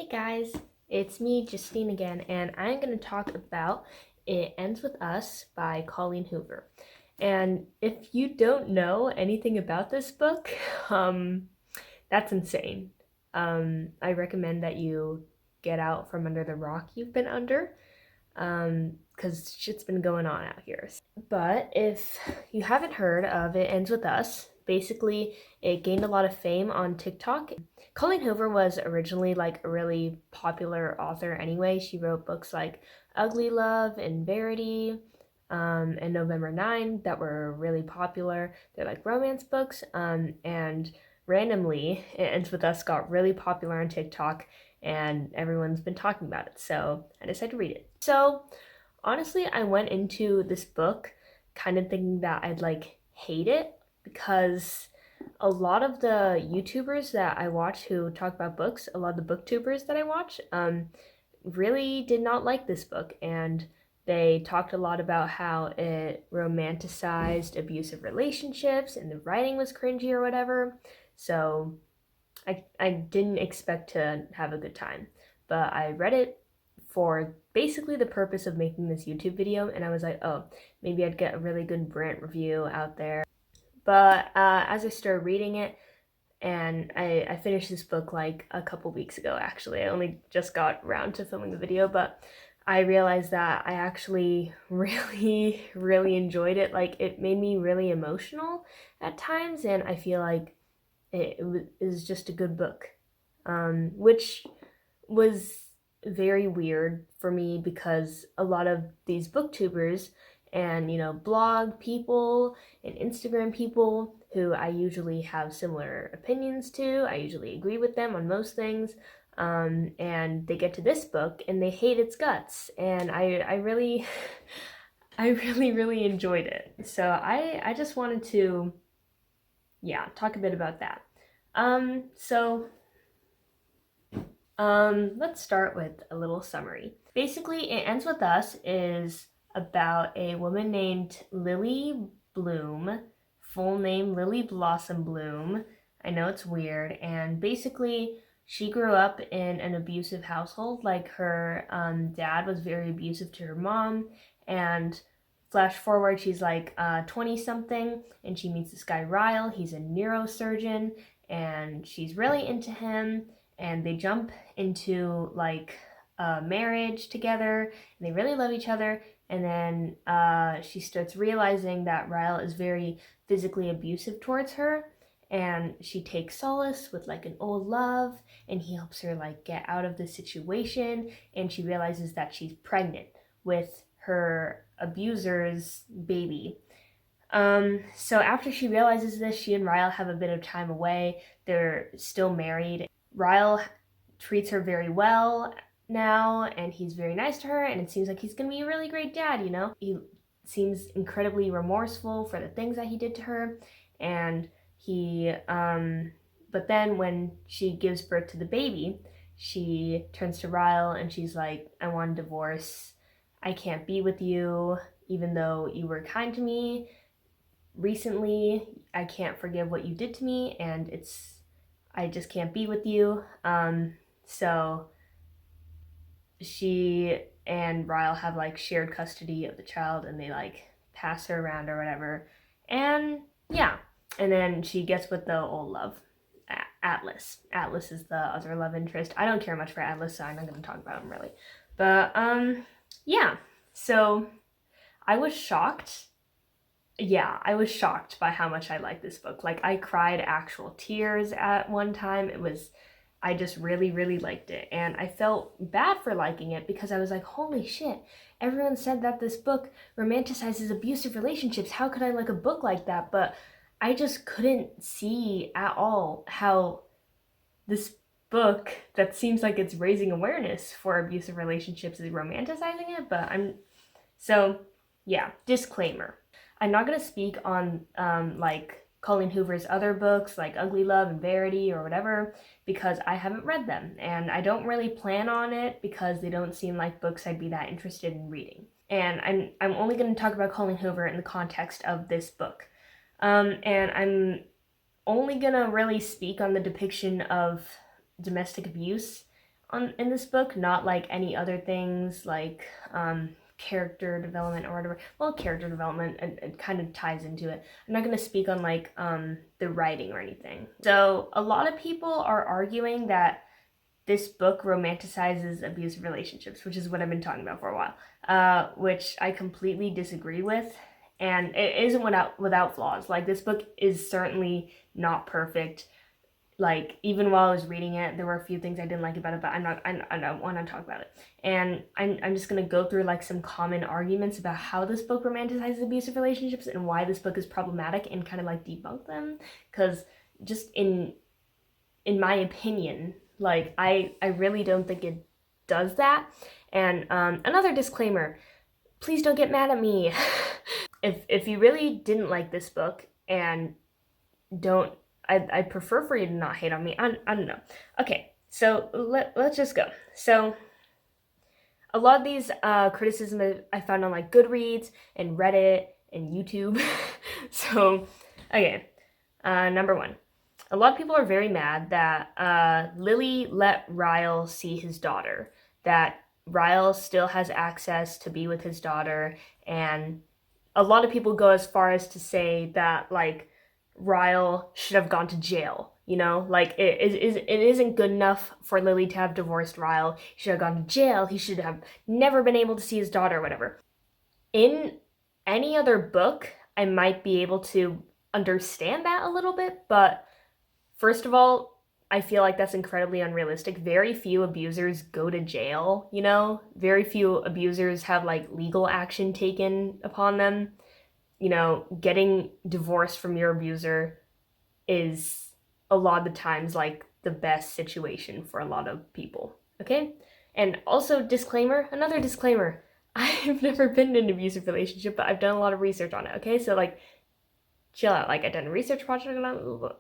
guys, it's me, Justine again, and I'm going to talk about It Ends With Us by Colleen Hoover. And if you don't know anything about this book, that's insane. I recommend that you get out from under the rock you've been under, because shit's been going on out here. But if you haven't heard of It Ends With Us, basically it gained a lot of fame on TikTok. Colleen Hoover was originally like a really popular author anyway. She wrote books like Ugly Love and Verity, and November 9 that were really popular. They're like romance books, and randomly It Ends With Us got really popular on TikTok and everyone's been talking about it, so I decided to read it. So honestly, I went into this book kind of thinking that I'd like hate it because a lot of the YouTubers that I watch who talk about books, a lot of the booktubers that I watch, really did not like this book, and they talked a lot about how it romanticized abusive relationships and the writing was cringy or whatever. So I didn't expect to have a good time, but I read it for basically the purpose of making this YouTube video, and I was like, oh, maybe I'd get a really good Brent review out there. But as I started reading it, and I finished this book like a couple weeks ago, actually. I only just got around to filming the video, but I realized that I actually really enjoyed it. Like, it made me really emotional at times, and I feel like it is just a good book, which was very weird for me because a lot of these booktubers and blog people and Instagram people who I usually have similar opinions to, I usually agree with them on most things, and they get to this book and they hate its guts, and I really I really enjoyed it. So I just wanted to talk a bit about that. Let's start with a little summary. Basically, It Ends With Us is about a woman named Lily Bloom, full name Lily Blossom Bloom. I know it's weird, and basically she grew up in an abusive household. Like, her dad was very abusive to her mom, and flash forward, she's like 20 something, and she meets this guy Ryle. He's a neurosurgeon, and she's really into him, and they jump into like a marriage together, and they really love each other. And then she starts realizing that Ryle is very physically abusive towards her, and she takes solace with like an old love, and he helps her like get out of the situation, and she realizes that she's pregnant with her abuser's baby. So after she realizes this, she and Ryle have a bit of time away. They're still married. Ryle treats her very well now, and he's very nice to her, and it seems like he's gonna be a really great dad, He seems incredibly remorseful for the things that he did to her, and but then when she gives birth to the baby, she turns to Ryle and she's like, I want a divorce. I can't be with you, even though you were kind to me recently. I can't forgive what you did to me, and I just can't be with you. So she and Ryle have like shared custody of the child, and they like pass her around or whatever. And and then she gets with the old love, Atlas. Atlas is the other love interest. I don't care much for Atlas, so I'm not going to talk about him really. But so I was shocked. I was shocked by how much I liked this book. Like, I cried actual tears at one time. I just really liked it. And I felt bad for liking it because I was like, holy shit, everyone said that this book romanticizes abusive relationships. How could I like a book like that? But I just couldn't see at all how this book that seems like it's raising awareness for abusive relationships is romanticizing it. But disclaimer. I'm not going to speak on like Colleen Hoover's other books like Ugly Love and Verity or whatever, because I haven't read them, and I don't really plan on it because they don't seem like books I'd be that interested in reading. And I'm only going to talk about Colleen Hoover in the context of this book. And I'm only going to really speak on the depiction of domestic abuse in this book, not like any other things like character development or whatever. Well, character development, it kind of ties into it. I'm not going to speak on like the writing or anything. So a lot of people are arguing that this book romanticizes abusive relationships, which is what I've been talking about for a while, which I completely disagree with. And it isn't without flaws. Like, this book is certainly not perfect. Like, even while I was reading it, there were a few things I didn't like about it, but I don't want to talk about it. And I'm just going to go through like some common arguments about how this book romanticizes abusive relationships and why this book is problematic, and kind of like debunk them. Because just in my opinion, like, I really don't think it does that. And another disclaimer, please don't get mad at me. If you really didn't like this book and don't, I'd prefer for you to not hate on me. I don't know. Okay, so let's just go. So a lot of these criticisms I found on like Goodreads and Reddit and YouTube. So, okay, number one. A lot of people are very mad that Lily let Ryle see his daughter, that Ryle still has access to be with his daughter, and a lot of people go as far as to say that, like, Ryle should have gone to jail, you know? Like, it isn't good enough for Lily to have divorced Ryle. He should have gone to jail. He should have never been able to see his daughter or whatever. In any other book, I might be able to understand that a little bit, but first of all, I feel like that's incredibly unrealistic. Very few abusers go to jail, you know? Very few abusers have like legal action taken upon them. You know, getting divorced from your abuser is a lot of the times like the best situation for a lot of people, okay? And also, another disclaimer. I've never been in an abusive relationship, but I've done a lot of research on it, okay? So, like, chill out. Like, I've done a research project on it.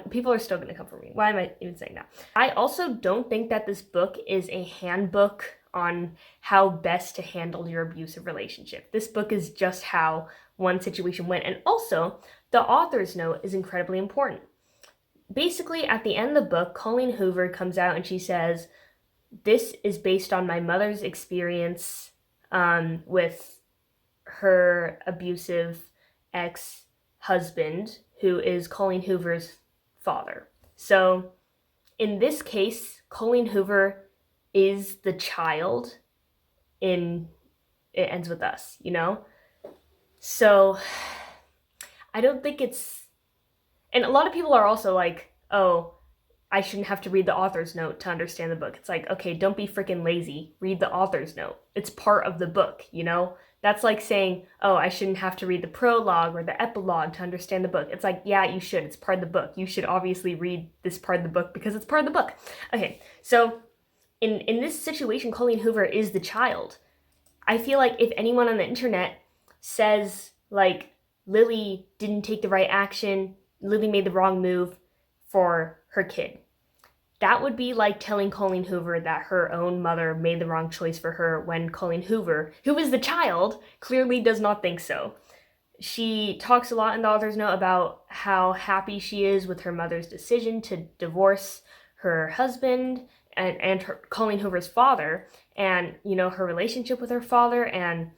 People are still going to come for me. Why am I even saying that? I also don't think that this book is a handbook on how best to handle your abusive relationship. This book is just how one situation went. And also, the author's note is incredibly important. Basically, at the end of the book, Colleen Hoover comes out and she says, this is based on my mother's experience with her abusive ex-husband, who is Colleen Hoover's father. So in this case, Colleen Hoover is the child in It Ends With Us, you know? So I don't think it's... And a lot of people are also like, oh, I shouldn't have to read the author's note to understand the book. It's like, okay, don't be freaking lazy. Read the author's note. It's part of the book, you know? That's like saying, oh, I shouldn't have to read the prologue or the epilogue to understand the book. It's like, yeah, you should. It's part of the book. You should obviously read this part of the book because it's part of the book. Okay, so in this situation, Colleen Hoover is the child. I feel like if anyone on the internet says, like, Lily didn't take the right action, Lily made the wrong move for her kid, that would be like telling Colleen Hoover that her own mother made the wrong choice for her, when Colleen Hoover, who is the child, clearly does not think so. She talks a lot in the author's note about how happy she is with her mother's decision to divorce her husband and Colleen Hoover's father, and, you know, her relationship with her father, and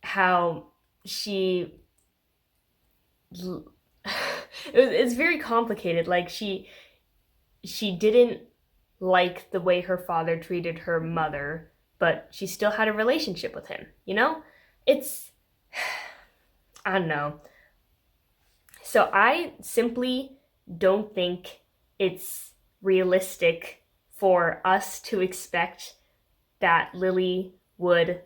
how she... it's very complicated. Like, she didn't like the way her father treated her mother, but she still had a relationship with him, you know? It's... I don't know. So I simply don't think it's realistic for us to expect that Lily would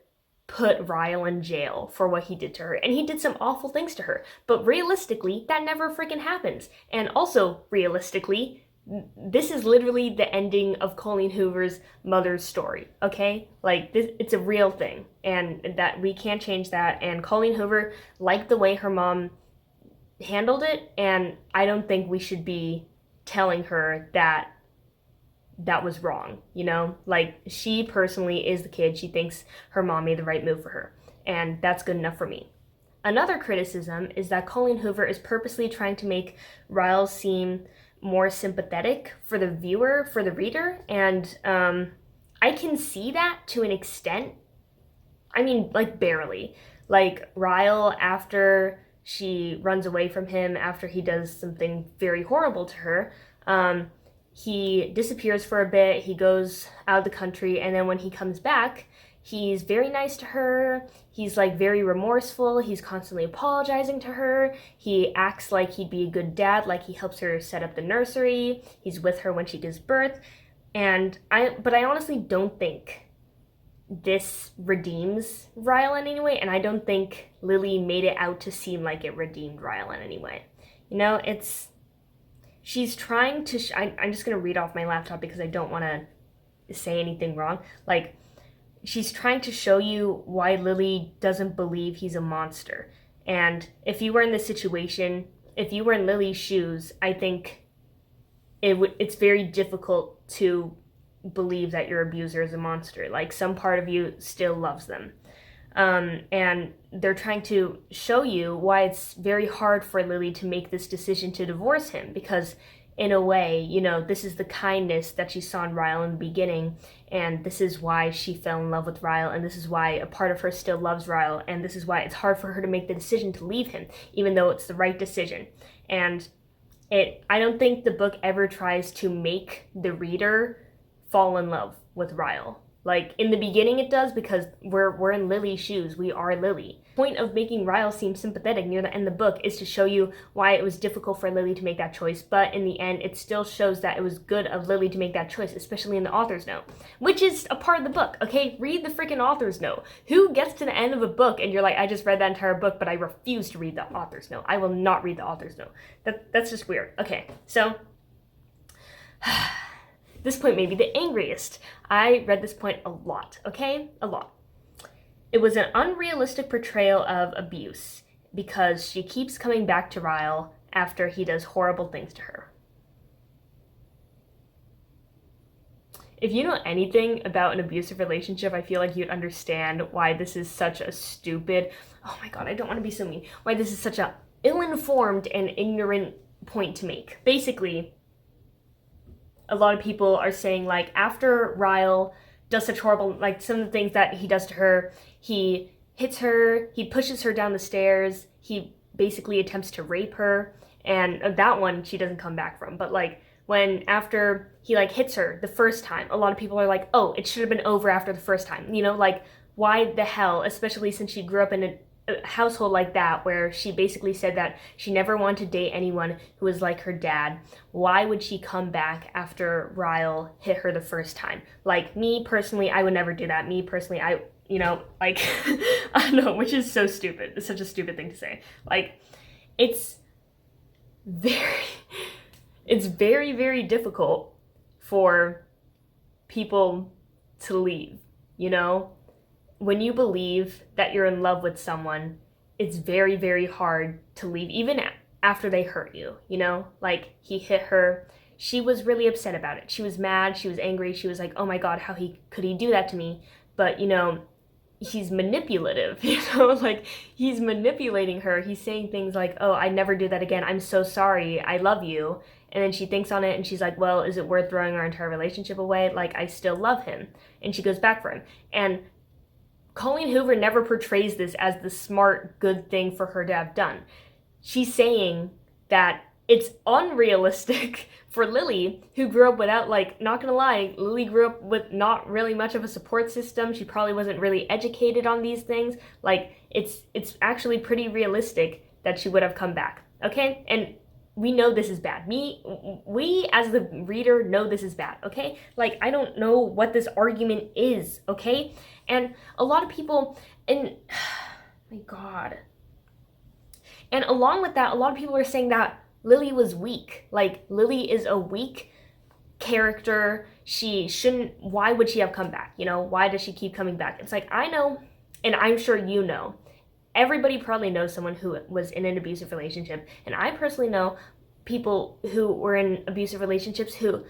put Ryle in jail for what he did to her. And he did some awful things to her. But realistically, that never freaking happens. And also, realistically, this is literally the ending of Colleen Hoover's mother's story, okay? Like, it's a real thing, and that we can't change that. And Colleen Hoover liked the way her mom handled it, and I don't think we should be telling her that that was wrong, you know? Like, she personally is the kid. She thinks her mom made the right move for her, and that's good enough for me. Another criticism is that Colleen Hoover is purposely trying to make Ryle seem more sympathetic for the viewer, for the reader, and I can see that to an extent. I mean, like, barely. Like, Ryle, after she runs away from him, after he does something very horrible to her, he disappears for a bit, he goes out of the country, and then when he comes back, he's very nice to her, he's like very remorseful, he's constantly apologizing to her, he acts like he'd be a good dad, like he helps her set up the nursery, he's with her when she gives birth, but I honestly don't think this redeems Ryle in any way, and I don't think Lily made it out to seem like it redeemed Ryle in any way. You know, she's trying to, I'm just going to read off my laptop because I don't want to say anything wrong. Like, she's trying to show you why Lily doesn't believe he's a monster. And if you were in this situation, if you were in Lily's shoes, I think it's very difficult to believe that your abuser is a monster. Like, some part of you still loves them. And they're trying to show you why it's very hard for Lily to make this decision to divorce him, because in a way, you know, this is the kindness that she saw in Ryle in the beginning, and this is why she fell in love with Ryle, and this is why a part of her still loves Ryle, and this is why it's hard for her to make the decision to leave him, even though it's the right decision. And I don't think the book ever tries to make the reader fall in love with Ryle. Like, in the beginning it does, because we're in Lily's shoes. We are Lily. The point of making Ryle seem sympathetic near the end of the book is to show you why it was difficult for Lily to make that choice, but in the end it still shows that it was good of Lily to make that choice, especially in the author's note, which is a part of the book, okay? Read the freaking author's note. Who gets to the end of a book and you're like, I just read that entire book, but I refuse to read the author's note. I will not read the author's note. That's just weird. Okay, so this point made me the angriest. I read this point a lot, okay? A lot. It was an unrealistic portrayal of abuse because she keeps coming back to Ryle after he does horrible things to her. If you know anything about an abusive relationship, I feel like you'd understand why this is such a stupid, oh my god, I don't want to be so mean, why this is such a ill-informed and ignorant point to make. Basically, a lot of people are saying, like, after Ryle does such horrible, like, some of the things that he does to her, he hits her, he pushes her down the stairs, he basically attempts to rape her, and that one she doesn't come back from. But, like, when after he, like, hits her the first time, a lot of people are like, oh, it should have been over after the first time. You know, like, why the hell, especially since she grew up in a household like that, where she basically said that she never wanted to date anyone who was like her dad, why would she come back after Ryle hit her the first time? Like, me personally, I would never do that. Me personally, you know, like, I don't know, which is so stupid. It's such a stupid thing to say. Like, it's very, very difficult for people to leave, you know? When you believe that you're in love with someone, it's very, very hard to leave, even after they hurt you, you know? Like, he hit her. She was really upset about it. She was mad. She was angry. She was like, oh my god, how could he do that to me? But, you know, he's manipulative, you know? Like, he's manipulating her. He's saying things like, oh, I'd never do that again. I'm so sorry. I love you. And then she thinks on it and she's like, well, is it worth throwing our entire relationship away? Like, I still love him. And she goes back for him. And Colleen Hoover never portrays this as the smart, good thing for her to have done. She's saying that it's unrealistic for Lily, who grew up without, like, not gonna lie, Lily grew up with not really much of a support system. She probably wasn't really educated on these things. Like, it's actually pretty realistic that she would have come back, okay? And we know this is bad. We as the reader know this is bad, okay? Like, I don't know what this argument is, okay? And a lot of people, and my god. And along with that, a lot of people are saying that Lily was weak. Like, Lily is a weak character. She shouldn't, why would she have come back? You know, why does she keep coming back? It's like, I know, and I'm sure you know, everybody probably knows someone who was in an abusive relationship. And I personally know people who were in abusive relationships who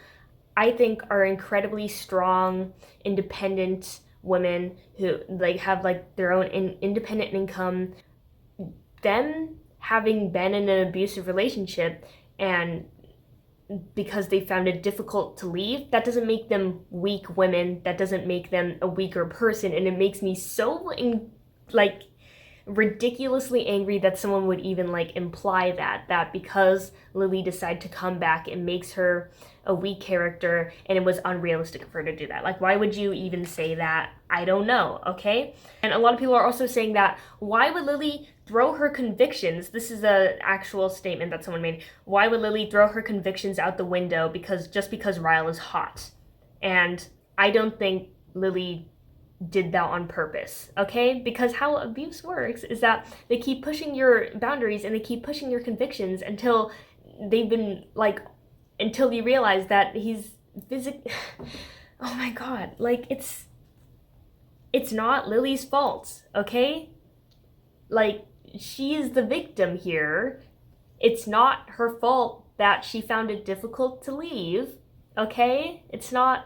I think are incredibly strong, independent women who, like, have, like, their own independent income. Them having been in an abusive relationship and because they found it difficult to leave, that doesn't make them weak women. That doesn't make them a weaker person. And it makes me so like ridiculously angry that someone would even like imply that because Lily decided to come back, it makes her a weak character and it was unrealistic of her to do that. Like, why would you even say that? I don't know, okay? And a lot of people are also saying that why would Lily throw her convictions? This is a actual statement that someone made. Why would Lily throw her convictions out the window because Ryle is hot? And I don't think Lily did that on purpose, okay? Because how abuse works is that they keep pushing your boundaries and they keep pushing your convictions until they've been like, until you realize that he's oh my god, like it's not Lily's fault, okay? Like, she is the victim here. It's not her fault that she found it difficult to leave, okay? It's not.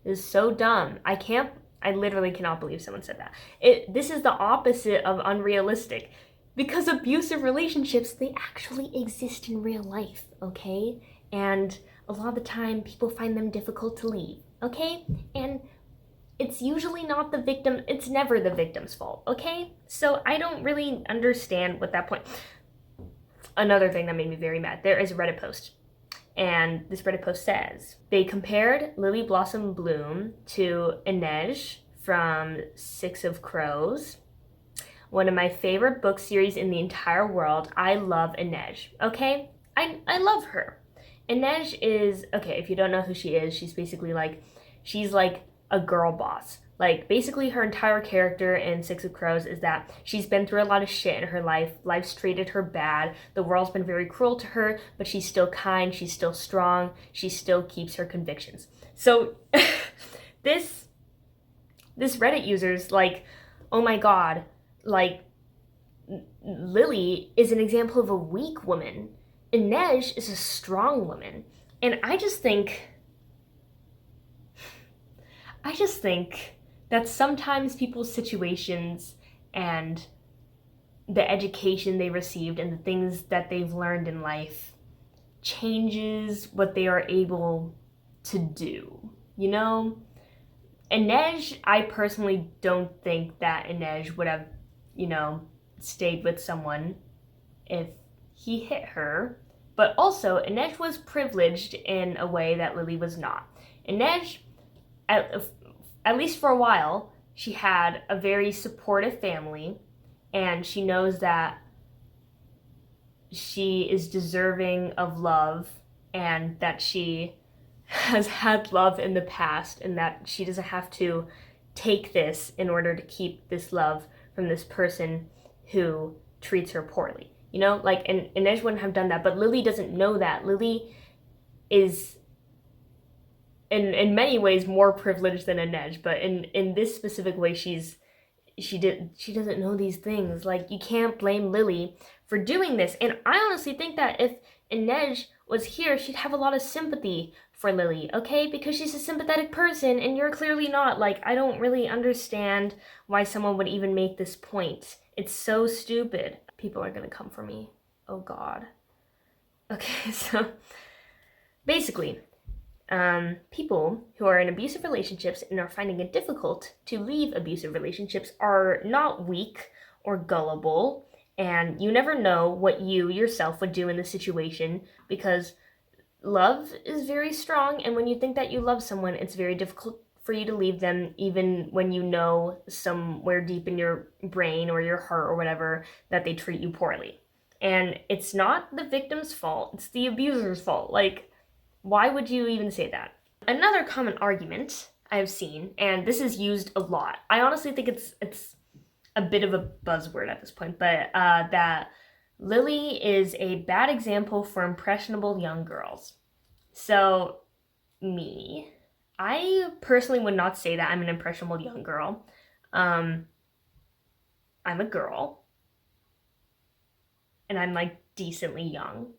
Is so dumb. I literally cannot believe someone said that. This is the opposite of unrealistic. Because abusive relationships, they actually exist in real life, okay? And a lot of the time, people find them difficult to leave, okay? And it's usually not the victim, it's never the victim's fault, okay? So I don't really understand what that point. Another thing that made me very mad, there is a Reddit post. And this Reddit post says, they compared Lily Blossom Bloom to Inej from Six of Crows, one of my favorite book series in the entire world. I love Inej, okay? I love her. Inej is, okay, if you don't know who she is, she's basically like, she's like a girl boss. Like, basically her entire character in Six of Crows is that she's been through a lot of shit in her life. Life's treated her bad. The world's been very cruel to her, but she's still kind. She's still strong. She still keeps her convictions. So this Reddit user's like, oh my god, like, Lily is an example of a weak woman. Inej is a strong woman. And I just think that sometimes people's situations and the education they received and the things that they've learned in life changes what they are able to do, you know? Inej, I personally don't think that Inej would have, you know, stayed with someone if he hit her. But also, Inej was privileged in a way that Lily was not. Inej, at least for a while, she had a very supportive family, and she knows that she is deserving of love and that she has had love in the past and that she doesn't have to take this in order to keep this love from this person who treats her poorly. You know, like, and Inej wouldn't have done that, but Lily doesn't know that. Lily is in many ways more privileged than Inej, but in this specific way, she doesn't know these things. Like, you can't blame Lily for doing this. And I honestly think that if Inej was here, she'd have a lot of sympathy for Lily, okay? Because she's a sympathetic person and you're clearly not. Like, I don't really understand why someone would even make this point. It's so stupid. People are gonna come for me. Oh god. Okay, so basically, people who are in abusive relationships and are finding it difficult to leave abusive relationships are not weak or gullible, and you never know what you yourself would do in the situation, because love is very strong, and when you think that you love someone, it's very difficult for you to leave them, even when you know somewhere deep in your brain or your heart or whatever that they treat you poorly. And it's not the victim's fault, it's the abuser's fault. Like, why would you even say that? Another common argument I've seen, and this is used a lot, I honestly think it's a bit of a buzzword at this point, but that Lily is a bad example for impressionable young girls. So, me, I personally would not say that I'm an impressionable young girl. I'm a girl, and I'm like decently young.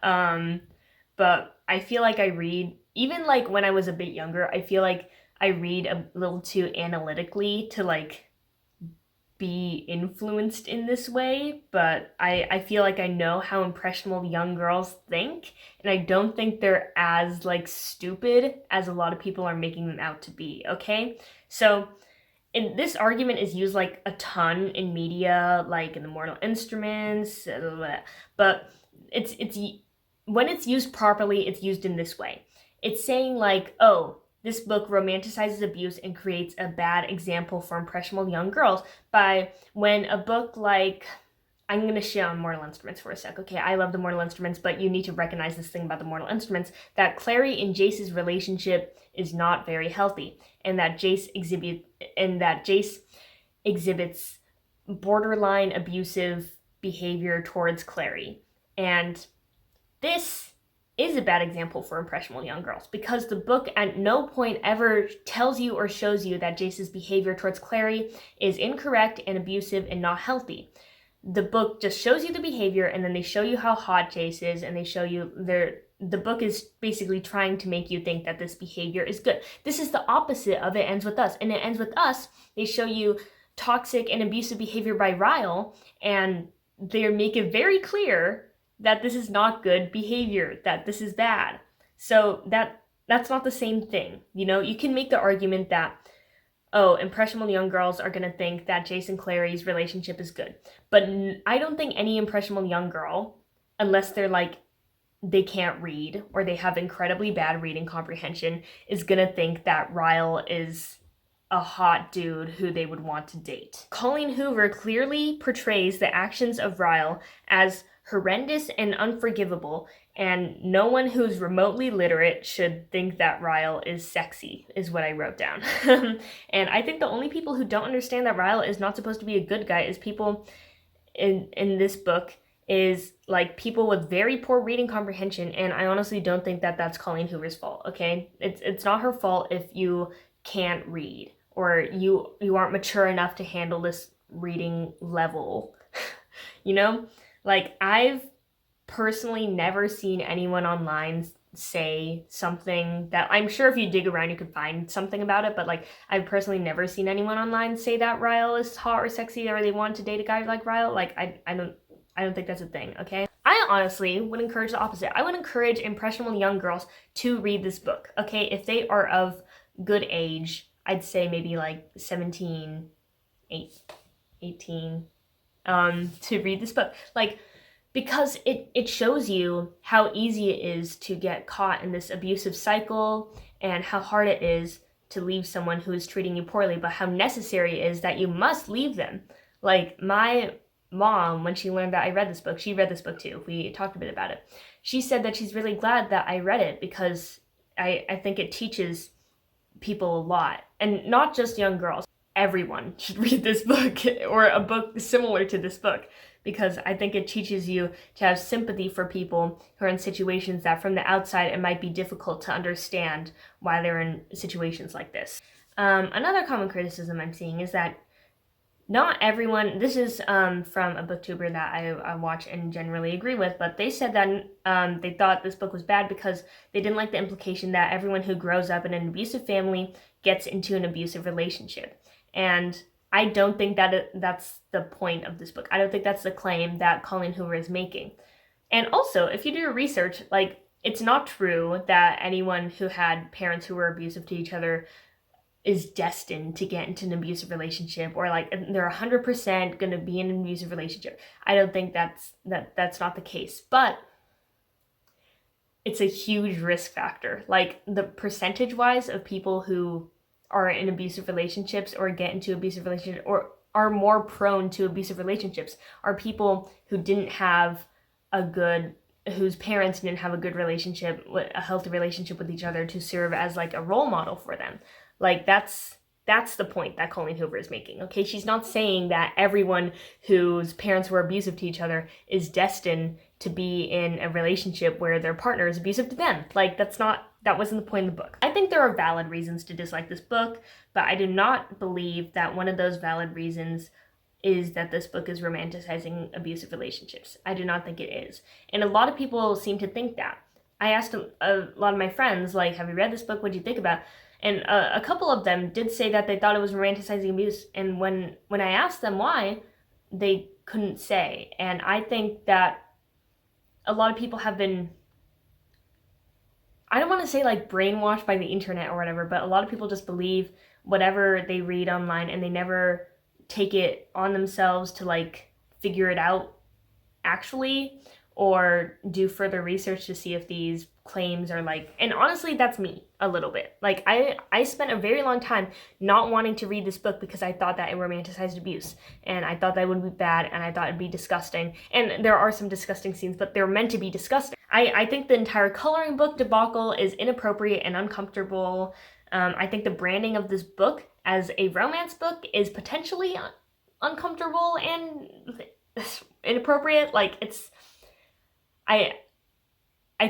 But I feel like I read, even like when I was a bit younger, I feel like I read a little too analytically to like be influenced in this way, but I feel like I know how impressionable young girls think, and I don't think they're as like stupid as a lot of people are making them out to be, okay? So this argument is used like a ton in media, like in the Mortal Instruments, but it's when it's used properly, it's used in this way. It's saying like, oh, this book romanticizes abuse and creates a bad example for impressionable young girls by when a book like I'm going to shit on Mortal Instruments for a sec. Okay, I love the Mortal Instruments, but you need to recognize this thing about the Mortal Instruments, that Clary and Jace's relationship is not very healthy, and that Jace exhibits borderline abusive behavior towards Clary. And this is a bad example for impressionable young girls because the book at no point ever tells you or shows you that Jace's behavior towards Clary is incorrect and abusive and not healthy. The book just shows you the behavior, and then they show you how hot Jace is, and they show you the book is basically trying to make you think that this behavior is good. This is the opposite of It Ends With Us. And It Ends With Us, they show you toxic and abusive behavior by Ryle, and they make it very clear that this is not good behavior, that this is bad. So that's not the same thing. You know, you can make the argument that, oh, impressionable young girls are going to think that Jace and Clary's relationship is good. But I don't think any impressionable young girl, unless they're like, they can't read or they have incredibly bad reading comprehension, is going to think that Ryle is a hot dude who they would want to date. Colleen Hoover clearly portrays the actions of Ryle as horrendous and unforgivable, and no one who's remotely literate should think that Ryle is sexy, is what I wrote down. And I think the only people who don't understand that Ryle is not supposed to be a good guy is people in this book, is like people with very poor reading comprehension, and I honestly don't think that that's Colleen Hoover's fault, okay? It's not her fault if you can't read or you aren't mature enough to handle this reading level. You know? Like, I've personally never seen anyone online say something that, I'm sure if you dig around you could find something about it, but like, I've personally never seen anyone online say that Ryle is hot or sexy or they want to date a guy like Ryle. Like, I don't think that's a thing, okay? I honestly would encourage the opposite. I would encourage impressionable young girls to read this book, okay? If they are of good age, I'd say maybe like 17, 18, to read this book. Like, because it shows you how easy it is to get caught in this abusive cycle and how hard it is to leave someone who is treating you poorly, but how necessary it is that you must leave them. Like, my mom, when she learned that I read this book, she read this book too. We talked a bit about it. She said that she's really glad that I read it because I think it teaches people a lot. And not just young girls. Everyone should read this book or a book similar to this book, because I think it teaches you to have sympathy for people who are in situations that from the outside it might be difficult to understand why they're in situations like this. Another common criticism I'm seeing is that not everyone, this is from a booktuber that I watch and generally agree with, but they said that they thought this book was bad because they didn't like the implication that everyone who grows up in an abusive family gets into an abusive relationship. And I don't think that that's the point of this book. I don't think that's the claim that Colleen Hoover is making. And also, if you do your research, like, it's not true that anyone who had parents who were abusive to each other is destined to get into an abusive relationship, or like they're 100% going to be in an abusive relationship. I don't think that's not the case, but it's a huge risk factor. Like, the percentage wise of people who are in abusive relationships or get into abusive relationships or are more prone to abusive relationships are people who whose parents didn't have a good relationship, a healthy relationship with each other to serve as like a role model for them. Like, that's the point that Colleen Hoover is making, okay? She's not saying that everyone whose parents were abusive to each other is destined to be in a relationship where their partner is abusive to them. Like, that wasn't the point of the book. I think there are valid reasons to dislike this book, but I do not believe that one of those valid reasons is that this book is romanticizing abusive relationships. I do not think it is. And a lot of people seem to think that. I asked a lot of my friends, like, have you read this book? What do you think about it? And a couple of them did say that they thought it was romanticizing abuse. And when I asked them why, they couldn't say. And I think that a lot of people have been, I don't want to say like brainwashed by the internet or whatever, but a lot of people just believe whatever they read online and they never take it on themselves to like figure it out actually or do further research to see if these claims are like, and honestly that's me a little bit. Like I spent a very long time not wanting to read this book because I thought that it romanticized abuse and I thought that would be bad and I thought it'd be disgusting, and there are some disgusting scenes, but they're meant to be disgusting. I think the entire coloring book debacle is inappropriate and uncomfortable. I think the branding of this book as a romance book is potentially uncomfortable and inappropriate. Like it's, I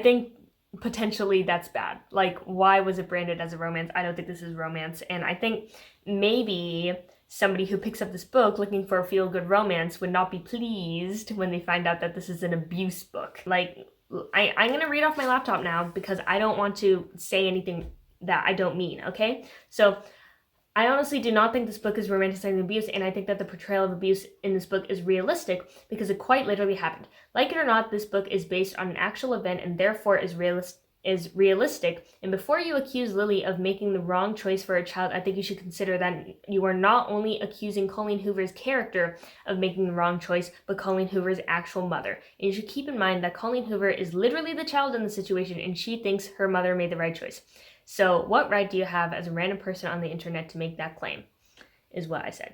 think potentially that's bad. Like, why was it branded as a romance? I don't think this is romance. And I think maybe somebody who picks up this book looking for a feel-good romance would not be pleased when they find out that this is an abuse book. Like, I'm gonna read off my laptop now because I don't want to say anything that I don't mean, okay? So, I honestly do not think this book is romanticizing abuse, and I think that the portrayal of abuse in this book is realistic because it quite literally happened. Like it or not, this book is based on an actual event and therefore is realistic. And before you accuse Lily of making the wrong choice for a child, I think you should consider that you are not only accusing Colleen Hoover's character of making the wrong choice, but Colleen Hoover's actual mother. And you should keep in mind that Colleen Hoover is literally the child in the situation, and she thinks her mother made the right choice. So what right do you have as a random person on the internet to make that claim, is what I said.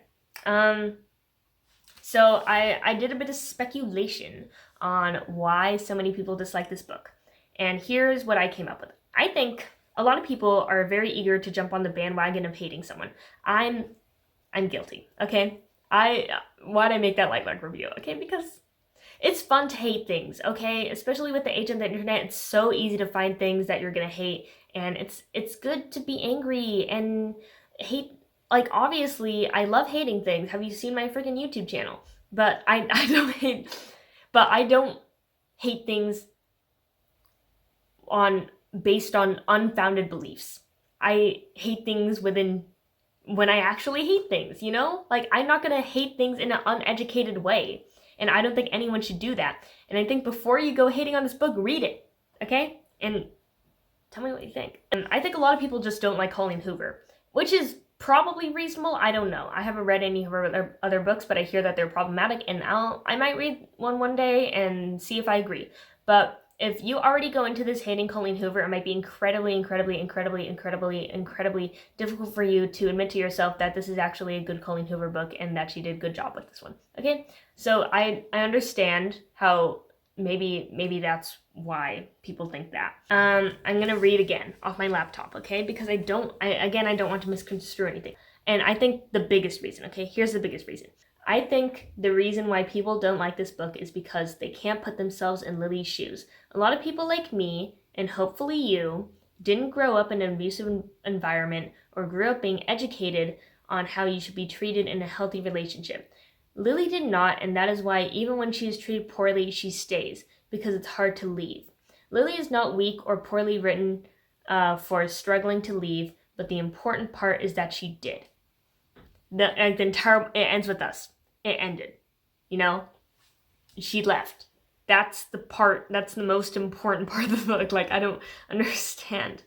So I did a bit of speculation on why so many people dislike this book. And here's what I came up with. I think a lot of people are very eager to jump on the bandwagon of hating someone. I'm guilty, okay? Why'd I make that like review? Okay, because it's fun to hate things, okay? Especially with the age of the internet, it's so easy to find things that you're gonna hate, and it's good to be angry and hate. Like, obviously, I love hating things. Have you seen my freaking YouTube channel? But I don't hate things based on unfounded beliefs. I hate things when I actually hate things, you know? Like, I'm not gonna hate things in an uneducated way. And I don't think anyone should do that. And I think before you go hating on this book, read it, okay? And tell me what you think. And I think a lot of people just don't like Colleen Hoover, which is probably reasonable. I don't know. I haven't read any of her other books, but I hear that they're problematic, and I might read one day and see if I agree. But if you already go into this hating Colleen Hoover, it might be incredibly difficult for you to admit to yourself that this is actually a good Colleen Hoover book and that she did a good job with this one. Okay? So I understand how maybe that's why people think that. I'm gonna read again off my laptop, okay? Because I don't want to misconstrue anything. And I think the biggest reason, okay? Here's the biggest reason. I think the reason why people don't like this book is because they can't put themselves in Lily's shoes. A lot of people like me, and hopefully you, didn't grow up in an abusive environment or grew up being educated on how you should be treated in a healthy relationship. Lily did not, and that is why even when she is treated poorly, she stays, because it's hard to leave. Lily is not weak or poorly written for struggling to leave, but the important part is that she did. The entire, it ends with us. It ended. You know? She left. That's the most important part of the book. Like, I don't understand.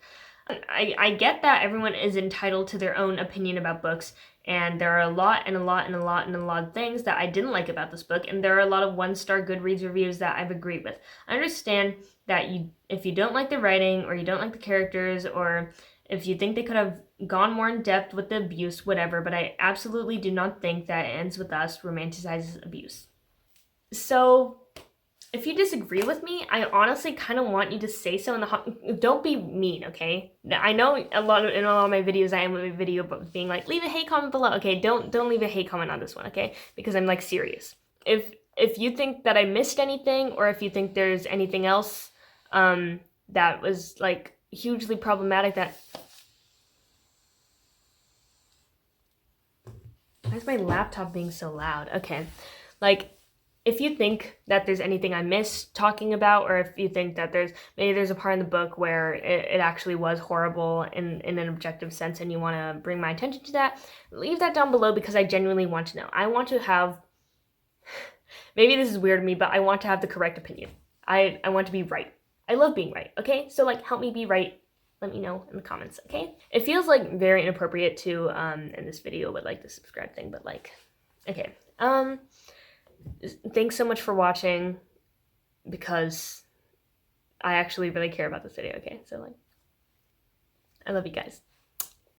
I get that everyone is entitled to their own opinion about books, and there are a lot of things that I didn't like about this book, and there are a lot of 1-star Goodreads reviews that I've agreed with. I understand that if you don't like the writing, or you don't like the characters, or if you think they could have gone more in depth with the abuse, whatever, but I absolutely do not think that It Ends With Us romanticizes abuse. So, if you disagree with me, I honestly kind of want you to say so in the don't be mean, okay? I know in a lot of my videos I am a video being like, leave a hate comment below. Okay, don't leave a hate comment on this one, okay? Because I'm like serious. If you think that I missed anything, or if you think there's anything else that was like hugely problematic, that why is my laptop being so loud? Okay, like, if you think that there's anything I missed talking about, or if you think that there's a part in the book where it actually was horrible in an objective sense and you want to bring my attention to that, leave that down below, because I genuinely want to know. I want to have, maybe this is weird to me, but I want to have the correct opinion. I want to be right. I love being right, okay? So like, help me be right. Let me know in the comments, okay? It feels like very inappropriate to end this video with like the subscribe thing, but like, okay. Thanks so much for watching, because I actually really care about this video, okay? So like, I love you guys.